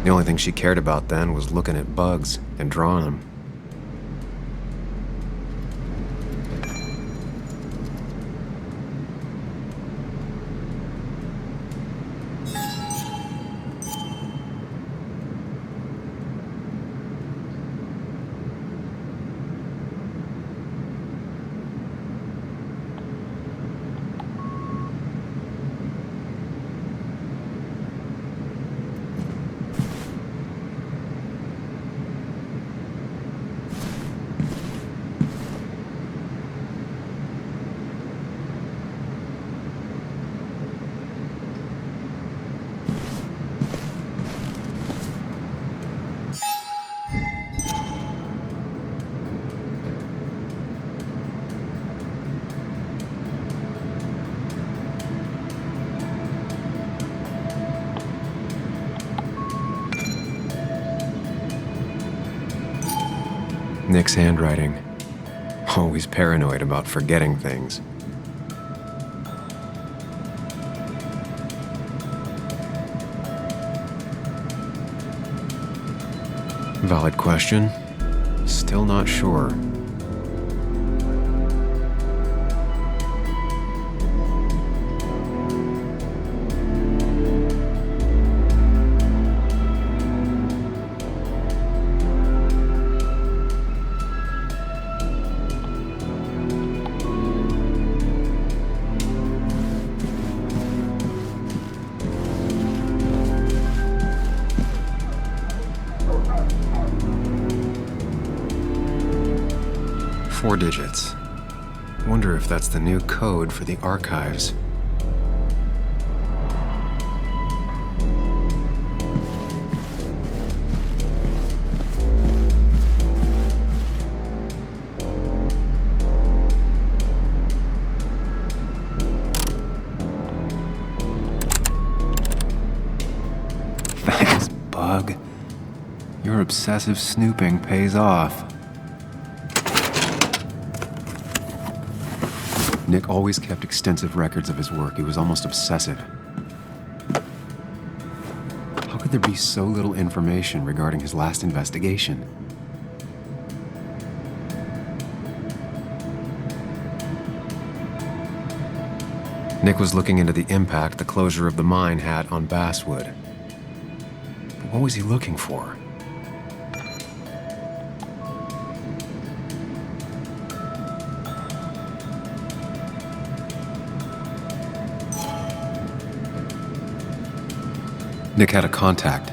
The only thing she cared about then was looking at bugs and drawing them. Nick's handwriting. Always paranoid about forgetting things. Valid question. Still not sure. Four digits. Wonder if that's the new code for the archives. Thanks, Bug. Your obsessive snooping pays off. Nick always kept extensive records of his work. He was almost obsessive. How could there be so little information regarding his last investigation? Nick was looking into the impact the closure of the mine had on Basswood. But what was he looking for? Nick had a contact.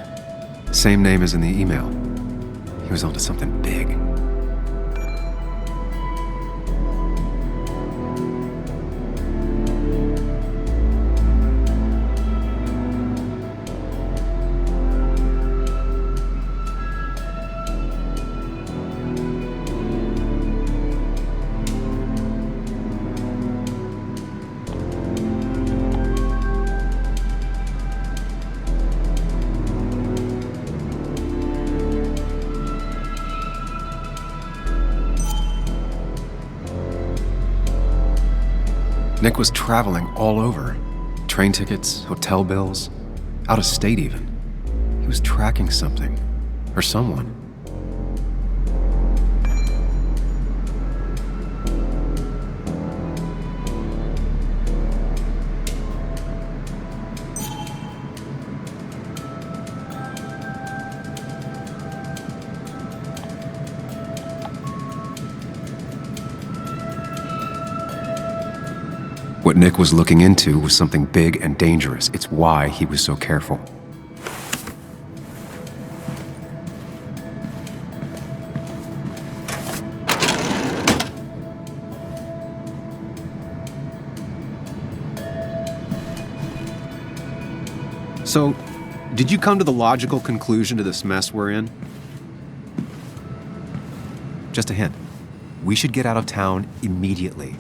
Same name as in the email. He was onto something big. Nick was traveling all over. Train tickets, hotel bills, out of state even. He was tracking something, or someone. What Nick was looking into was something big and dangerous. It's why he was so careful. So, did you come to the logical conclusion to this mess we're in? Just a hint. We should get out of town immediately.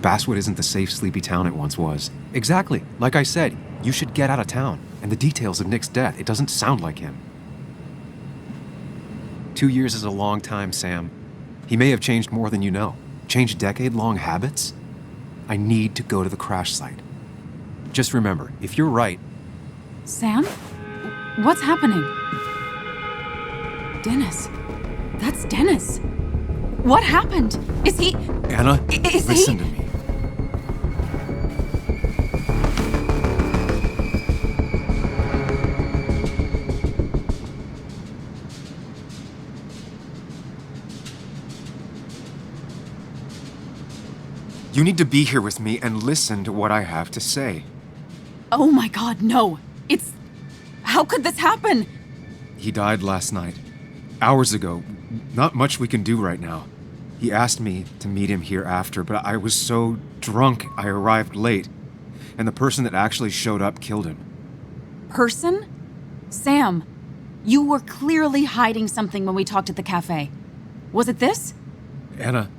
Basswood isn't the safe, sleepy town it once was. Exactly. Like I said, you should get out of town. And the details of Nick's death, it doesn't sound like him. 2 years is a long time, Sam. He may have changed more than you know. Changed decade-long habits? I need to go to the crash site. Just remember, if you're right... Sam? What's happening? Dennis. That's Dennis. What happened? Is he... Anna, listen to me. You need to be here with me and listen to what I have to say. Oh my God, no. How could this happen? He died last night. Hours ago. Not much we can do right now. He asked me to meet him here after, but I was so drunk I arrived late. And the person that actually showed up killed him. Person? Sam, you were clearly hiding something when we talked at the cafe. Was it this? Anna,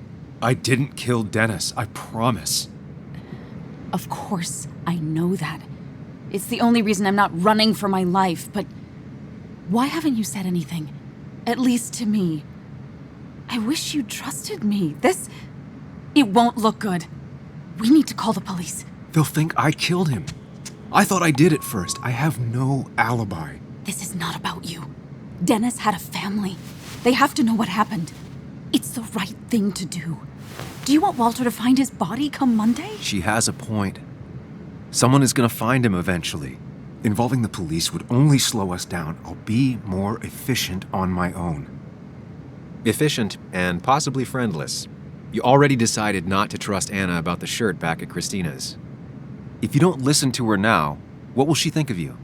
I didn't kill Dennis, I promise. Of course, I know that. It's the only reason I'm not running for my life, but why haven't you said anything? At least to me. I wish you trusted me. It won't look good. We need to call the police. They'll think I killed him. I thought I did at first. I have no alibi. This is not about you. Dennis had a family. They have to know what happened. It's the right thing to do. Do you want Walter to find his body come Monday? She has a point. Someone is gonna find him eventually. Involving the police would only slow us down. I'll be more efficient on my own. Efficient and possibly friendless. You already decided not to trust Anna about the shirt back at Christina's. If you don't listen to her now, what will she think of you?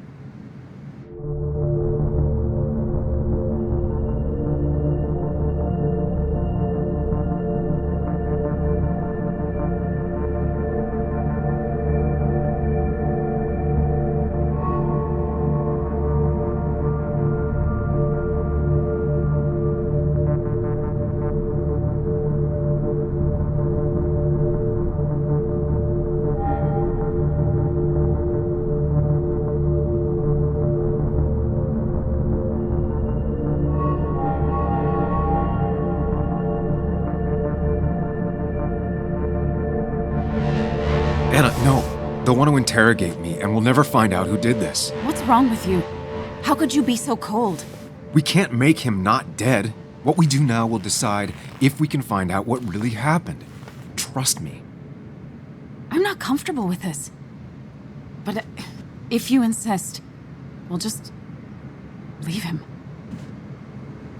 Anna, no. They'll want to interrogate me, and we'll never find out who did this. What's wrong with you? How could you be so cold? We can't make him not dead. What we do now will decide if we can find out what really happened. Trust me. I'm not comfortable with this. But if you insist, we'll just leave him.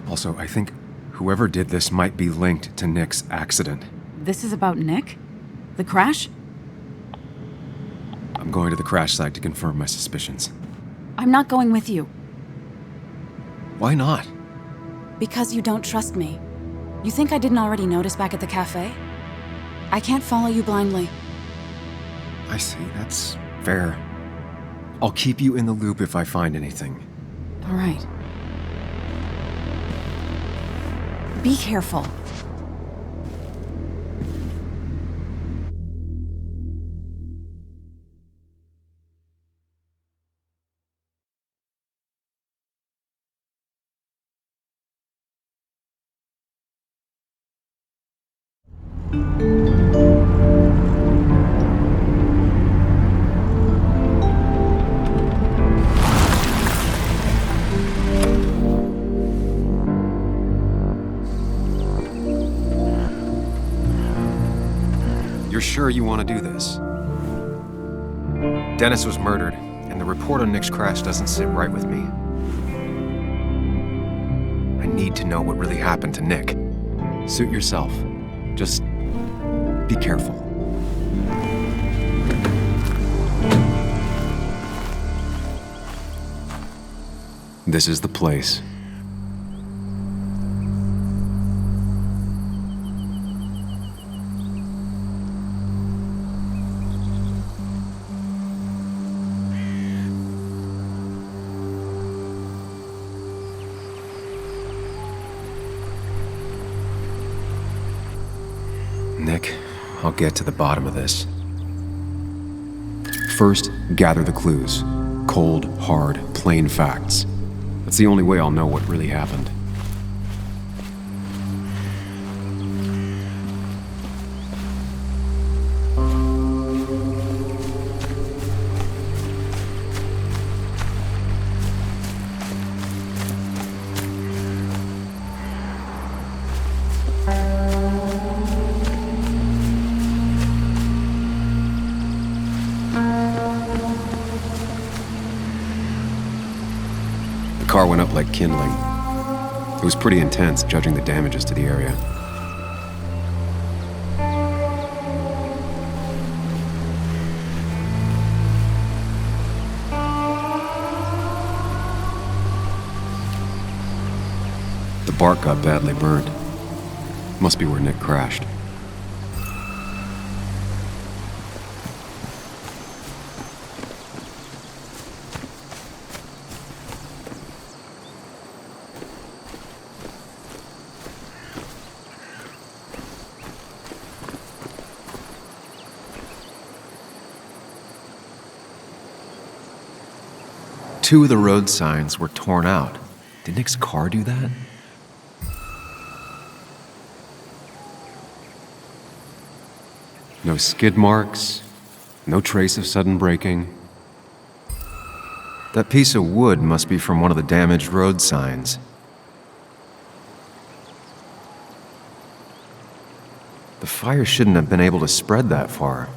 Also, I think whoever did this might be linked to Nick's accident. This is about Nick? The crash? I'm going to the crash site to confirm my suspicions. I'm not going with you. Why not? Because you don't trust me. You think I didn't already notice back at the cafe? I can't follow you blindly. I see, that's fair. I'll keep you in the loop if I find anything. All right. Be careful. You're sure you want to do this? Dennis was murdered, and the report on Nick's crash doesn't sit right with me. I need to know what really happened to Nick. Suit yourself. Just be careful. This is the place. Nick, I'll get to the bottom of this. First, gather the clues. Cold, hard, plain facts. That's the only way I'll know what really happened. car went up like kindling. It was pretty intense, judging the damages to the area. The bark got badly burned. Must be where Nick crashed. Two of the road signs were torn out. Did Nick's car do that? No skid marks, no trace of sudden braking. That piece of wood must be from one of the damaged road signs. The fire shouldn't have been able to spread that far.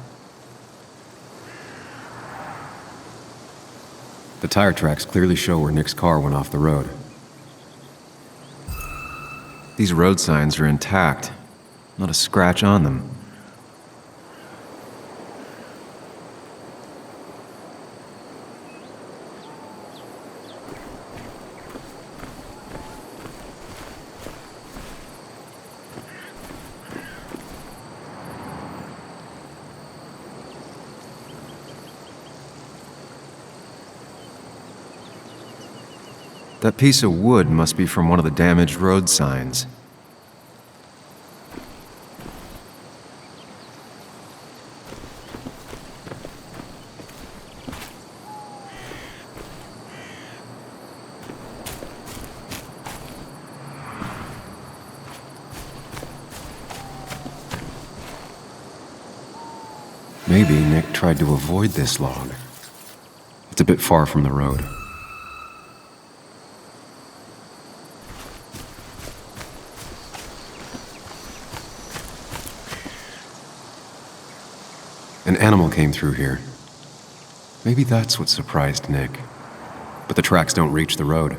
The tire tracks clearly show where Nick's car went off the road. These road signs are intact. Not a scratch on them. That piece of wood must be from one of the damaged road signs. Maybe Nick tried to avoid this log. It's a bit far from the road. An animal came through here. Maybe that's what surprised Nick. But the tracks don't reach the road.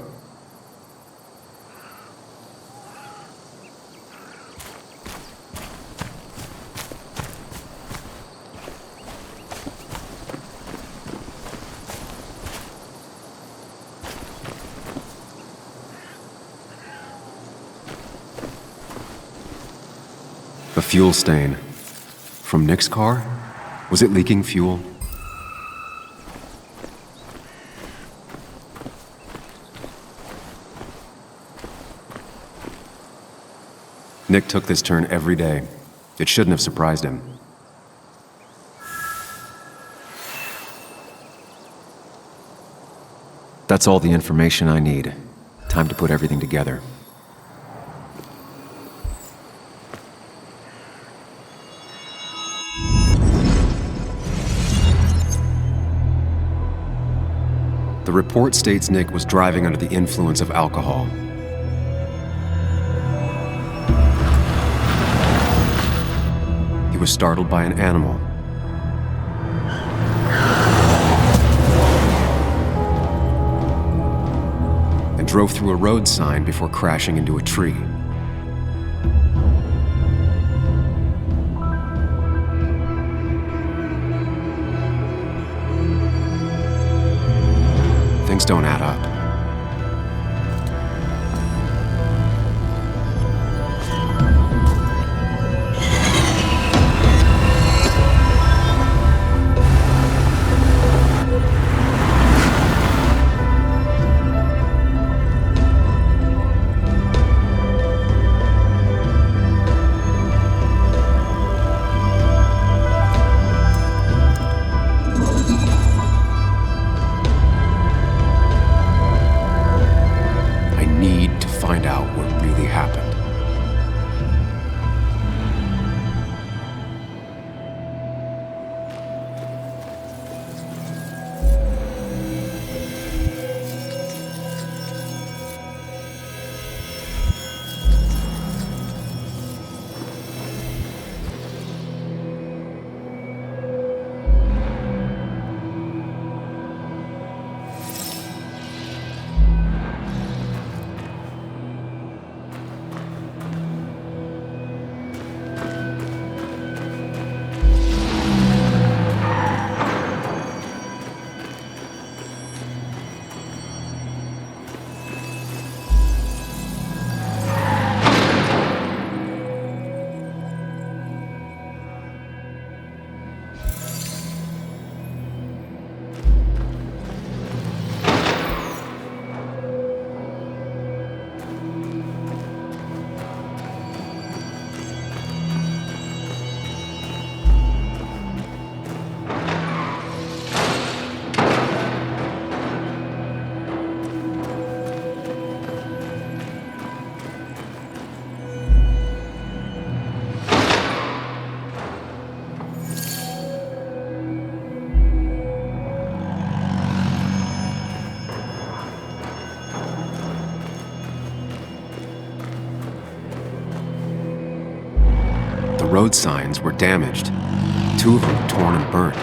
A fuel stain. From Nick's car? Was it leaking fuel? Nick took this turn every day. It shouldn't have surprised him. That's all the information I need. Time to put everything together. The report states Nick was driving under the influence of alcohol. He was startled by an animal. And drove through a road sign before crashing into a tree. Things don't add up. road signs were damaged, 2 of them torn and burnt.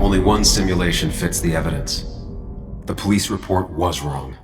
Only one simulation fits the evidence. The police report was wrong.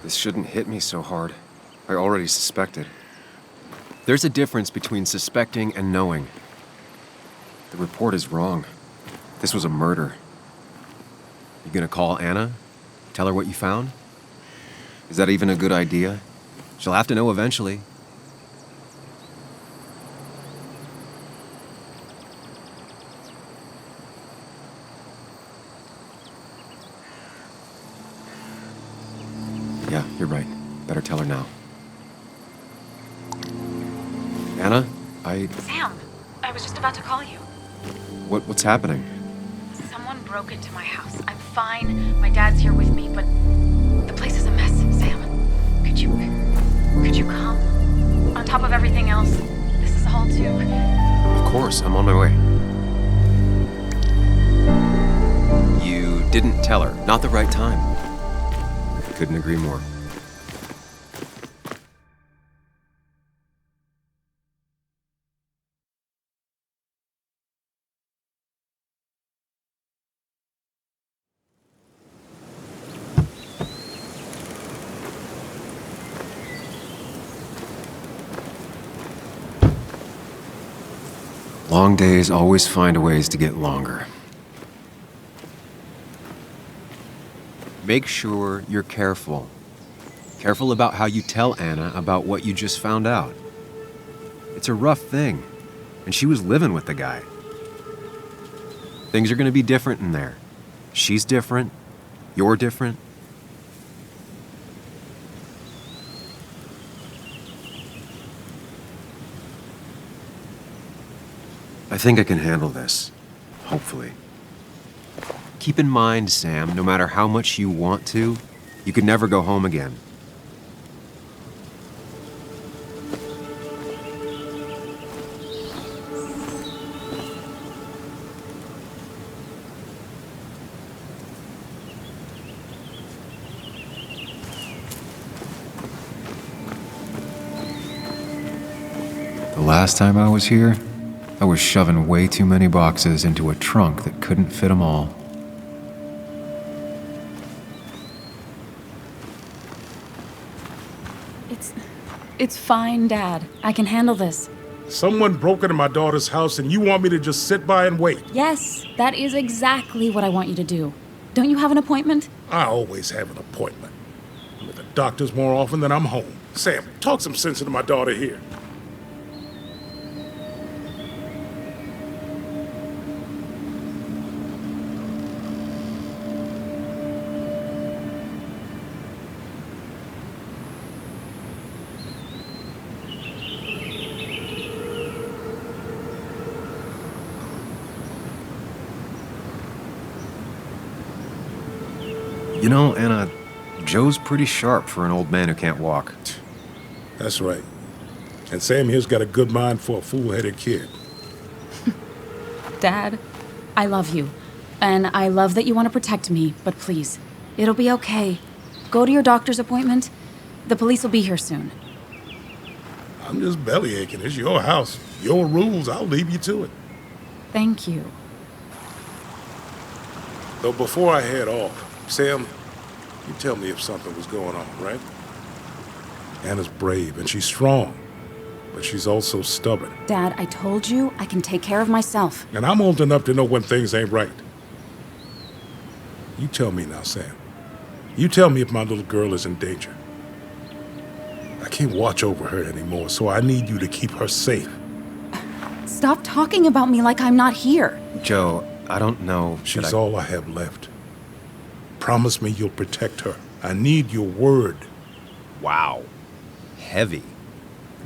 This shouldn't hit me so hard. I already suspected. There's a difference between suspecting and knowing. The report is wrong. This was a murder. You gonna call Anna? Tell her what you found? Is that even a good idea? She'll have to know eventually. Yeah, you're right. Better tell her now. Anna, Sam, I was just about to call you. What's happening? Someone broke into my house. I'm fine. My dad's here with me, but the place is a mess, Sam. Could you come? On top of everything else, this is all too... Of course, I'm on my way. You didn't tell her. Not the right time. Couldn't agree more. Long days always find ways to get longer. Make sure you're careful. Careful about how you tell Anna about what you just found out. It's a rough thing, and she was living with the guy. Things are gonna be different in there. She's different. You're different. I think I can handle this. Hopefully. Keep in mind, Sam, no matter how much you want to, you could never go home again. last time I was here, I was shoving way too many boxes into a trunk that couldn't fit them all. It's fine, Dad. I can handle this. Someone broke into my daughter's house and you want me to just sit by and wait? Yes, that is exactly what I want you to do. Don't you have an appointment? I always have an appointment. I'm at the doctor's more often than I'm home. Sam, talk some sense into my daughter here. You know, Anna, Joe's pretty sharp for an old man who can't walk. That's right. And Sam here's got a good mind for a fool-headed kid. Dad, I love you. And I love that you want to protect me, but please, it'll be okay. Go to your doctor's appointment. The police will be here soon. I'm just belly aching. It's your house. Your rules. I'll leave you to it. Thank you. Though before I head off, Sam, you tell me if something was going on, right? Anna's brave and she's strong, but she's also stubborn. Dad, I told you I can take care of myself. And I'm old enough to know when things ain't right. You tell me now, Sam. You tell me if my little girl is in danger. I can't watch over her anymore, so I need you to keep her safe. Stop talking about me like I'm not here. Joe, I don't know. She's all I have left. Promise me you'll protect her. I need your word. Wow. Heavy.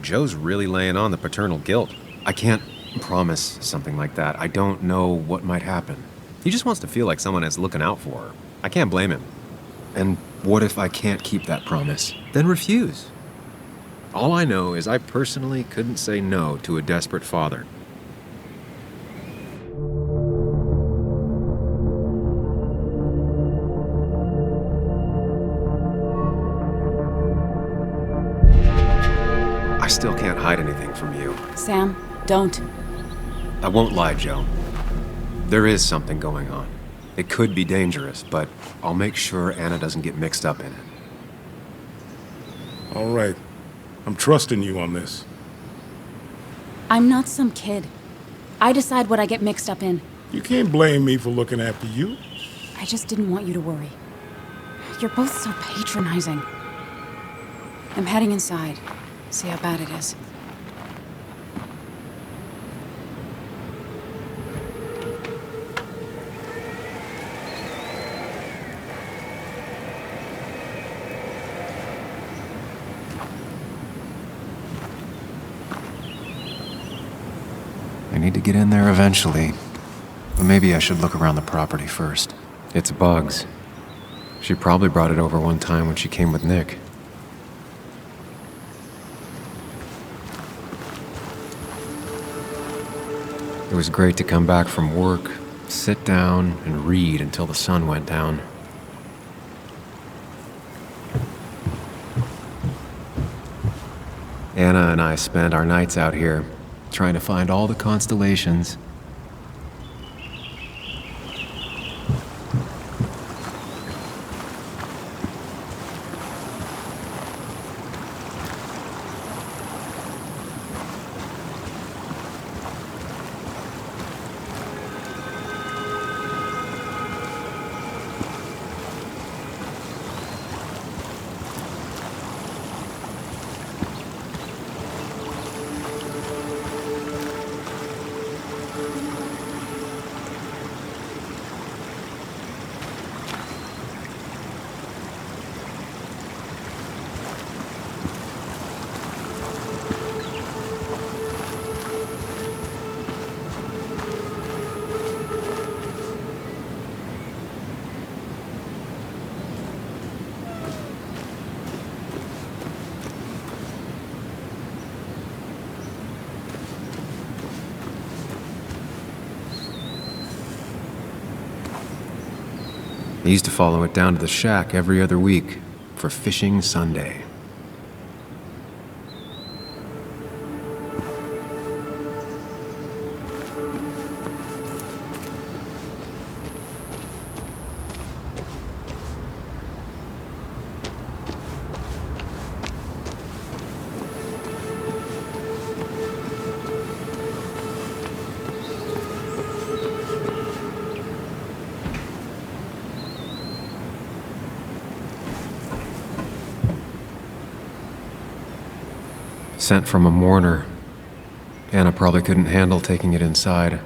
Joe's really laying on the paternal guilt. I can't promise something like that. I don't know what might happen. He just wants to feel like someone is looking out for her. I can't blame him. And what if I can't keep that promise? Then refuse. All I know is I personally couldn't say no to a desperate father. I still can't hide anything from you. Sam, don't. I won't lie, Joe. There is something going on. It could be dangerous, but I'll make sure Anna doesn't get mixed up in it. All right. I'm trusting you on this. I'm not some kid. I decide what I get mixed up in. You can't blame me for looking after you. I just didn't want you to worry. You're both so patronizing. I'm heading inside. See how bad it is. I need to get in there eventually. But maybe I should look around the property first. It's Bugs. She probably brought it over one time when she came with Nick. It was great to come back from work, sit down, and read until the sun went down. Anna and I spent our nights out here, trying to find all the constellations. I used to follow it down to the shack every other week for Fishing Sunday. Sent from a mourner. Anna probably couldn't handle taking it inside.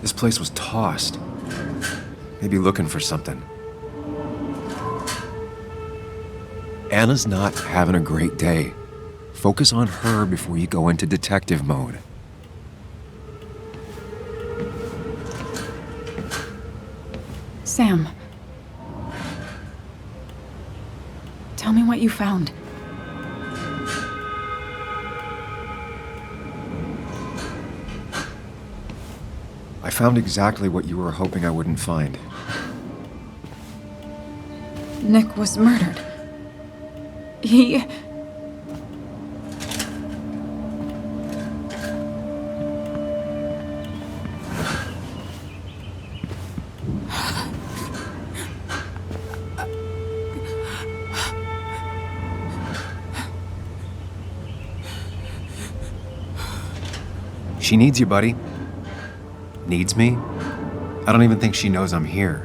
This place was tossed. Maybe looking for something. Anna's not having a great day. Focus on her before you go into detective mode. Sam. Tell me what you found. I found exactly what you were hoping I wouldn't find. Nick was murdered. He... She needs you, buddy. Needs me? I don't even think she knows I'm here.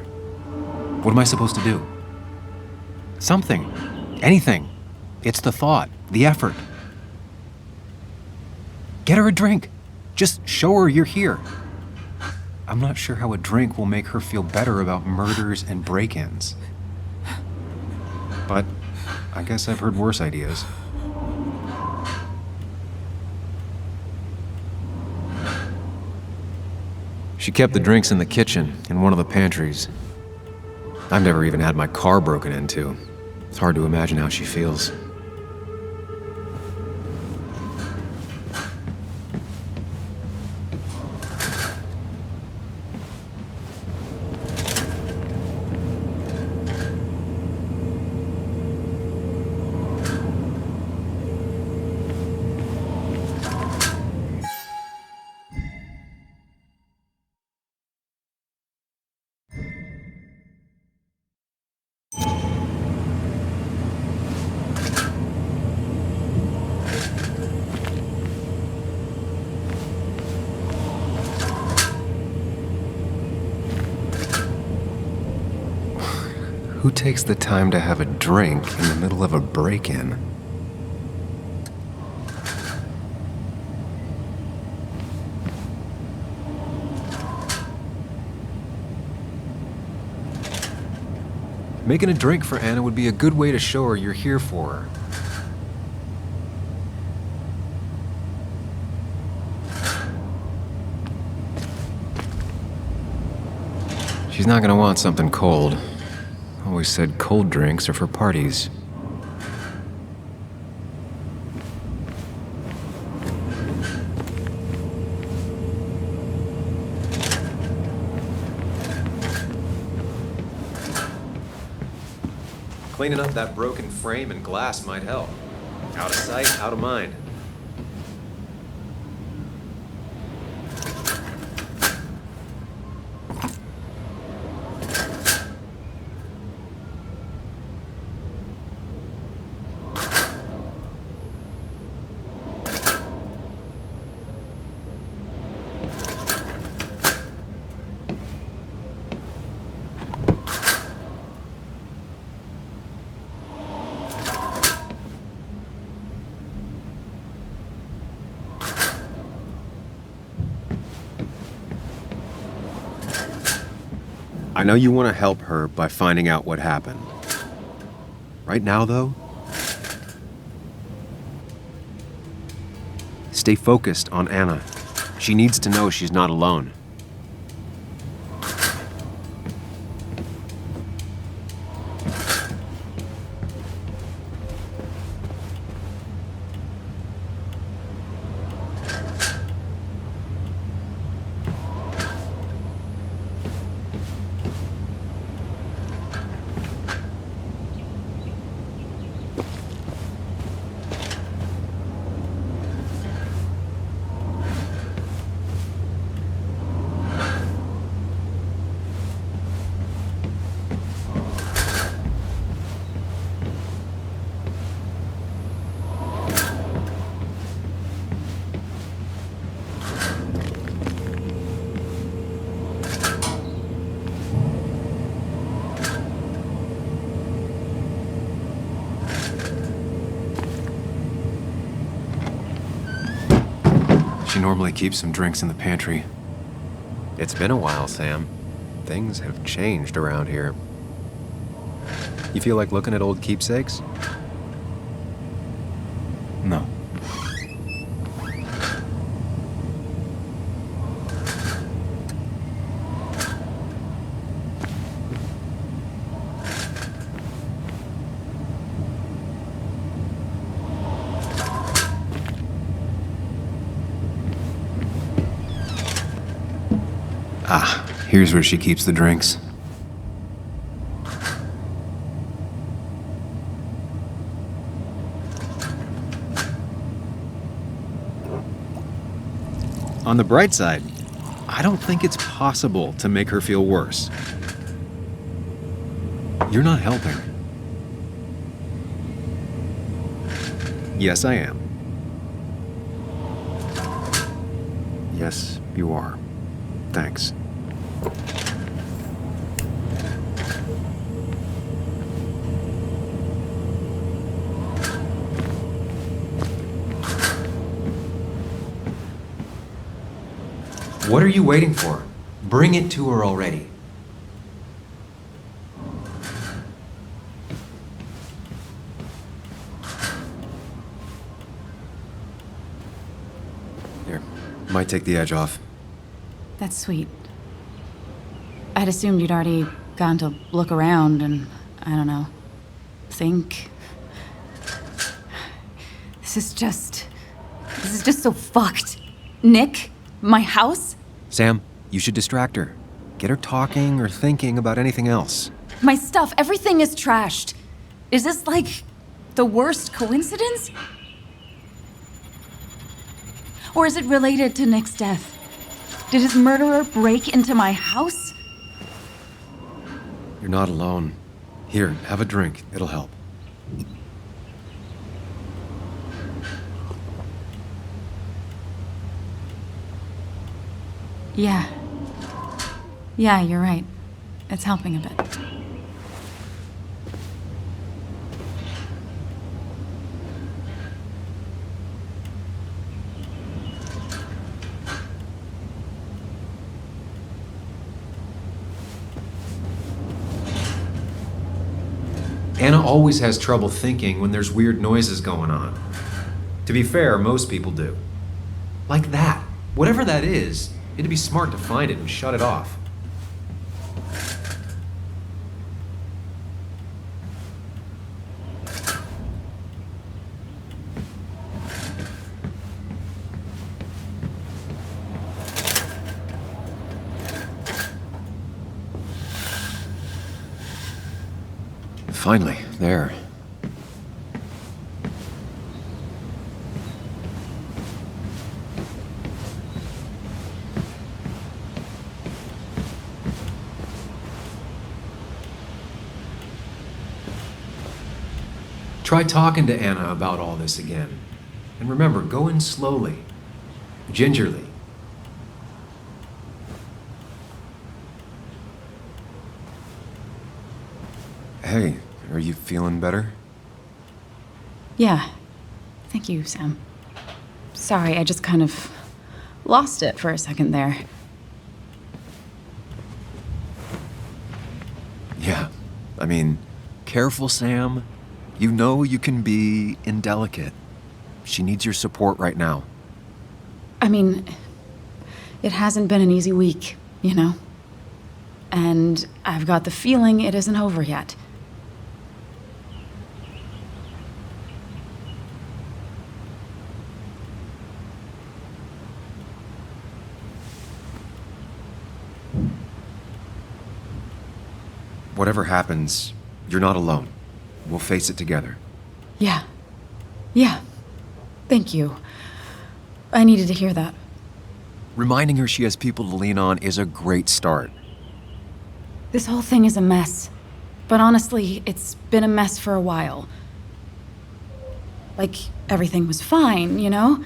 What am I supposed to do? Something. Anything. It's the thought, the effort. Get her a drink. Just show her you're here. I'm not sure how a drink will make her feel better about murders and break-ins. But I guess I've heard worse ideas. She kept the drinks in the kitchen, in one of the pantries. I've never even had my car broken into. It's hard to imagine how she feels. Who takes the time to have a drink in the middle of a break-in? Making a drink for Anna would be a good way to show her you're here for her. She's not gonna want something cold. Always said cold drinks are for parties. Cleaning up that broken frame and glass might help. Out of sight, out of mind. I know you want to help her by finding out what happened. Right now, though, stay focused on Anna. She needs to know she's not alone. She normally keeps some drinks in the pantry. It's been a while, Sam. Things have changed around here. You feel like looking at old keepsakes? No. Ah, here's where she keeps the drinks. On the bright side, I don't think it's possible to make her feel worse. You're not helping. Yes, I am. Yes, you are. Thanks. What are you waiting for? Bring it to her already. Here, might take the edge off. That's sweet. I'd assumed you'd already gone to look around and, I don't know, think. This is just so fucked. Nick? My house? Sam, you should distract her. Get her talking or thinking about anything else. My stuff, everything is trashed. Is this like the worst coincidence? Or is it related to Nick's death? Did his murderer break into my house? You're not alone. Here, have a drink. It'll help. Yeah. Yeah, you're right. It's helping a bit. Anna always has trouble thinking when there's weird noises going on. To be fair, most people do. Like that. Whatever that is, it'd be smart to find it and shut it off. Finally, there. Try talking to Anna about all this again. And remember, go in slowly, gingerly. Hey, are you feeling better? Yeah. Thank you, Sam. Sorry, I just kind of lost it for a second there. Yeah. I mean, careful, Sam. You know you can be indelicate. She needs your support right now. I mean, it hasn't been an easy week, you know? And I've got the feeling it isn't over yet. Whatever happens, you're not alone. We'll face it together. Yeah. Yeah. Thank you. I needed to hear that. Reminding her she has people to lean on is a great start. This whole thing is a mess. But honestly, it's been a mess for a while. Like, everything was fine, you know?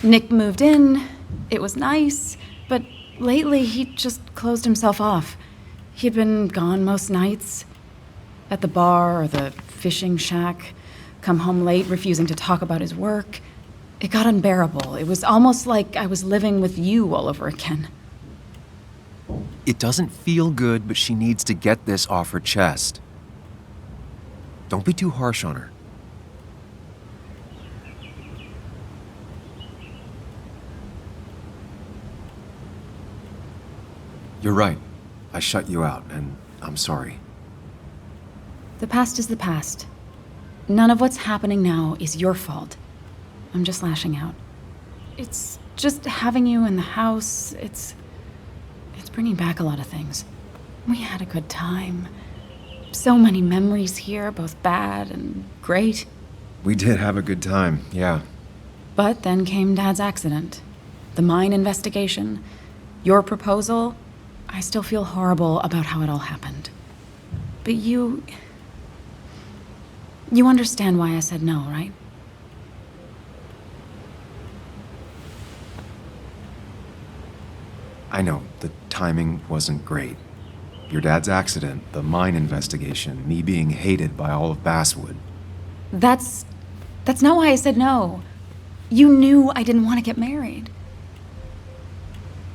Nick moved in, it was nice, but lately he just closed himself off. He'd been gone most nights. At the bar or the fishing shack, come home late, refusing to talk about his work. It got unbearable. It was almost like I was living with you all over again. It doesn't feel good, but she needs to get this off her chest. Don't be too harsh on her. You're right. I shut you out, and I'm sorry. The past is the past. None of what's happening now is your fault. I'm just lashing out. It's just having you in the house. It's bringing back a lot of things. We had a good time. So many memories here, both bad and great. We did have a good time, yeah. But then came Dad's accident. The mine investigation. Your proposal. I still feel horrible about how it all happened. But you understand why I said no, right? I know, the timing wasn't great. Your dad's accident, the mine investigation, me being hated by all of Basswood. That's not why I said no. You knew I didn't want to get married.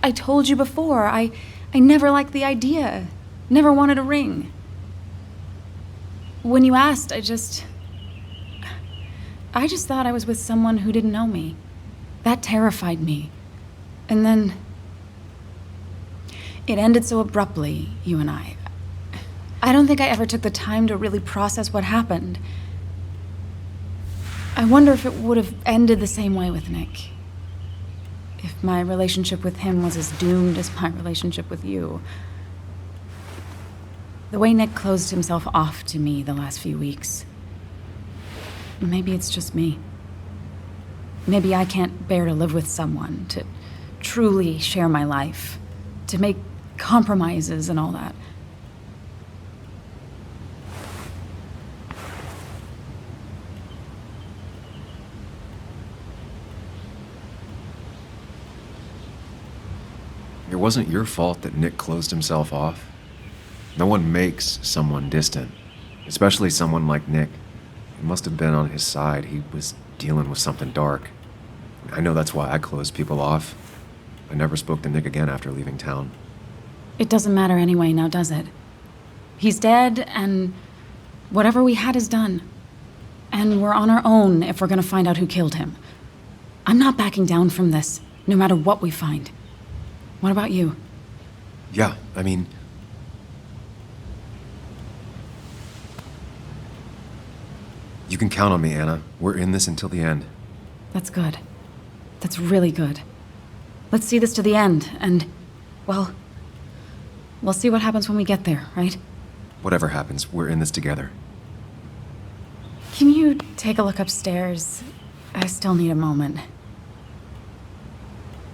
I told you before, I never liked the idea. Never wanted a ring. When you asked, I just thought I was with someone who didn't know me. That terrified me. And then it ended so abruptly, you and I. I don't think I ever took the time to really process what happened. I wonder if it would have ended the same way with Nick. If my relationship with him was as doomed as my relationship with you. The way Nick closed himself off to me the last few weeks. Maybe it's just me. Maybe I can't bear to live with someone, to truly share my life, to make compromises and all that. It wasn't your fault that Nick closed himself off. No one makes someone distant, especially someone like Nick. It must have been on his side. He was dealing with something dark. I know that's why I closed people off. I never spoke to Nick again after leaving town. It doesn't matter anyway, now does it? He's dead, and whatever we had is done. And we're on our own if we're gonna find out who killed him. I'm not backing down from this, no matter what we find. What about you? Yeah, I mean... You can count on me, Anna. We're in this until the end. That's good. That's really good. Let's see this to the end, and, well, we'll see what happens when we get there, right? Whatever happens, we're in this together. Can you take a look upstairs? I still need a moment.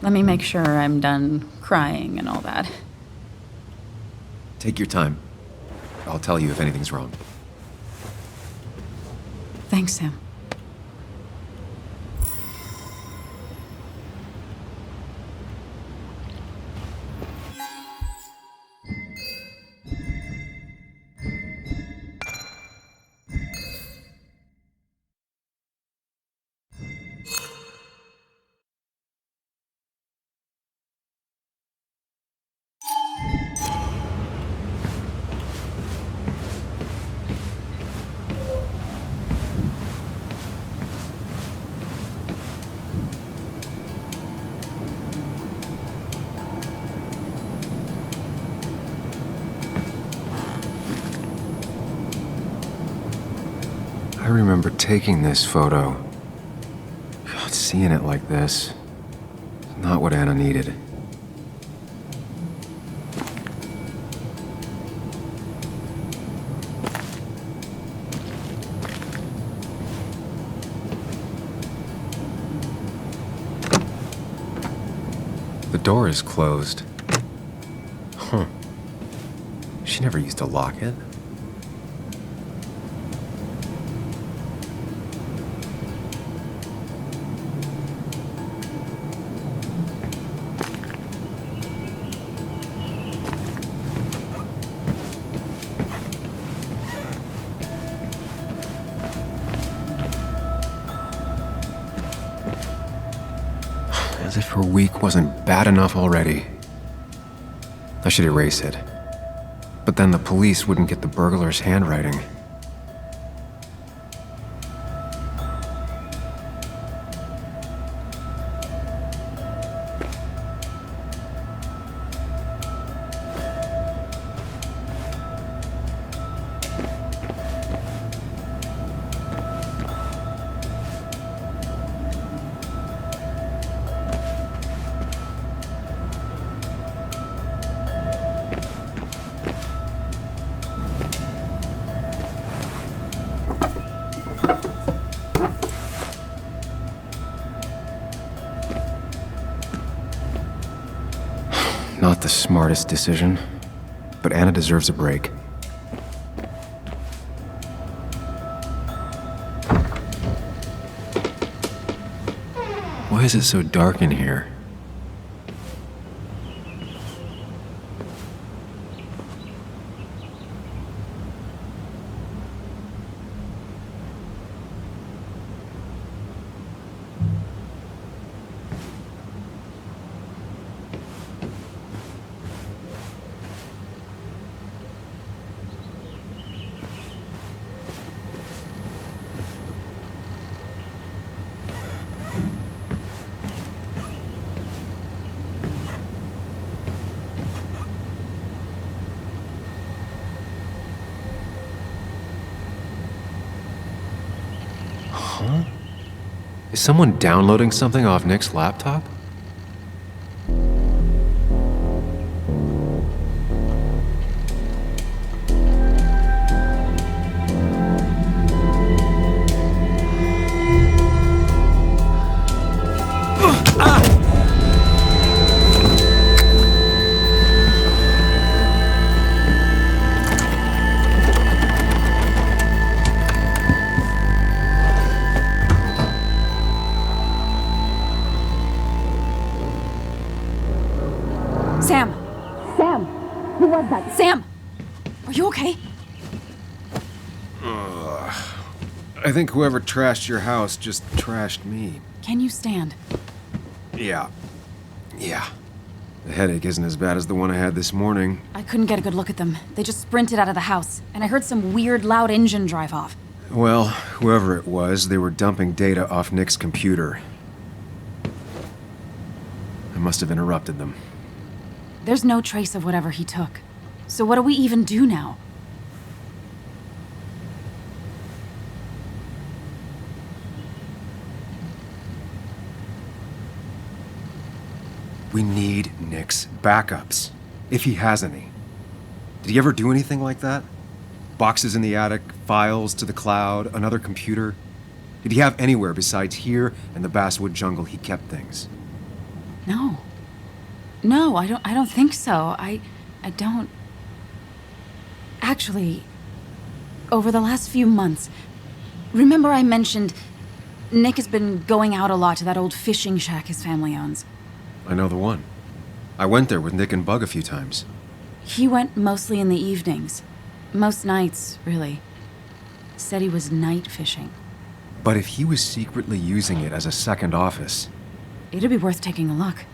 Let me make sure I'm done crying and all that. Take your time. I'll tell you if anything's wrong. Thanks, Sam. I remember taking this photo. God, seeing it like this. Not what Anna needed. The door is closed. Huh. She never used to lock it. As if her week wasn't bad enough already. I should erase it. But then the police wouldn't get the burglar's handwriting. Not the smartest decision, but Anna deserves a break. Why is it so dark in here? Huh? Is someone downloading something off Nick's laptop? Sam! Sam! Who was that? Sam! Are you okay? I think whoever trashed your house just trashed me. Can you stand? Yeah. The headache isn't as bad as the one I had this morning. I couldn't get a good look at them. They just sprinted out of the house, and I heard some weird, loud engine drive off. Well, whoever it was, they were dumping data off Nick's computer. I must have interrupted them. There's no trace of whatever he took. So what do we even do now? We need Nick's backups, if he has any. Did he ever do anything like that? Boxes in the attic, files to the cloud, another computer? Did he have anywhere besides here and the Basswood jungle he kept things? No. No, I don't think so. I don't... Actually, over the last few months, remember I mentioned Nick has been going out a lot to that old fishing shack his family owns. I know the one. I went there with Nick and Bug a few times. He went mostly in the evenings. Most nights, really. Said he was night fishing. But if he was secretly using it as a second office... It'd be worth taking a look.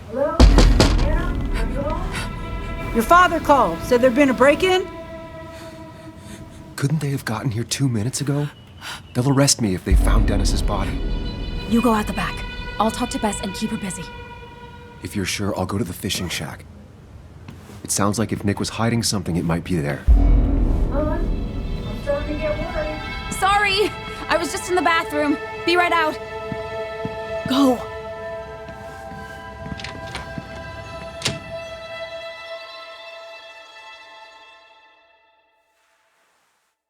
Hello? Your father called. Said there'd been a break-in? Couldn't they have gotten here 2 minutes ago? They'll arrest me if they found Dennis's body. You go out the back. I'll talk to Bess and keep her busy. If you're sure, I'll go to the fishing shack. It sounds like if Nick was hiding something, it might be there. I'm starting to get worried. Sorry! I was just in the bathroom. Be right out. Go.